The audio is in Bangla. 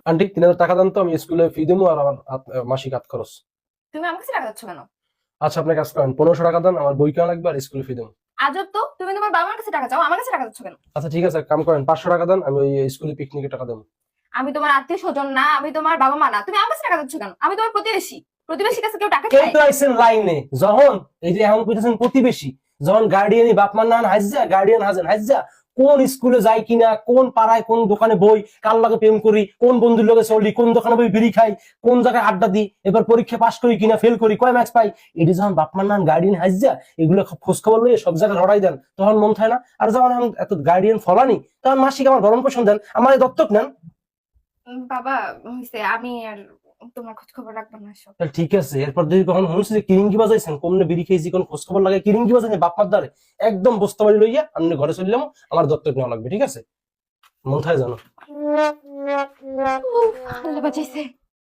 আন্টি 3000 টাকা দেন তো, আমি স্কুলে ফি দেবো আর আমার মাসিক হাত খরচ। তুমি আমার কাছে টাকা দিচ্ছ কেন? আচ্ছা আপনি কাজ করেন, 1500 টাকা দেন, আমার বই কেনা লাগবে আর স্কুলে ফি দেবো। আজব তো, তুমি তোমার বাবার কাছে টাকা চাও, আমার কাছে টাকা দিচ্ছ কেন? আচ্ছা ঠিক আছে, কাম করেন, 500 টাকা দেন, আমি ওই স্কুলে পিকনিকের টাকা দেবো। আমি তোমার আত্মীয় স্বজন না, আমি তোমার বাবা মা না, তুমি আমার কাছে টাকা দিচ্ছ কেন? আমি তোমার প্রতিবেশী, প্রতিবেশীর কাছে কেউ টাকা কেউ চায়? তো আইছেন লাইনে, যখন এই যে এখন কইতেছেন প্রতিবেশী, যখন গার্ডিয়ানই বাপ মার নান হাইজা, গার্ডিয়ান হাজেন হাইজা, কোন স্কুলে যাই কিনা, কোন পাড়ায় কোন দোকানে বই, কার লগে প্রেম করি, কোন বন্ধুর লগে চলি, কোন দোকানে বই বিড়ি খাই, কোন জায়গায় আড্ডা দিই, এবার পরীক্ষা পাস করি কিনা ফেল করি, কয় ম্যাচ পাই, এটি যখন বাপ মার নান গার্ডিয়ান হাইজা এগুলো খোঁজ খবর লইয়ে সব জায়গায় লড়াই দেন, তখন মন থাকে না? আর যখন আমি এত গার্ডিয়ান ফলানি, তখন মাসিক আমার ভরণ পোষণ দেন, আমার এই দত্তক নেন। বাবা হইছে, আমি আর তোমার খোঁজ খবর রাখবো না সব। তাহলে ঠিক আছে, এরপর যদি কখন শুনছি যে কিরিঙ্গি বাজাইছেন, কমনে বিড়ি খেয়েছি, কোন খোঁজ খবর লাগে কিরিঙ্গি বাজাইছেন বাপমার দ্বারে, একদম বস্তা বাড়ি লইয়া আমি ঘরে চললাম, আমার দত্তক নেওয়া লাগবে, ঠিক আছে? মন থাকে জানো। আল্লাহ বাঁচাইছে।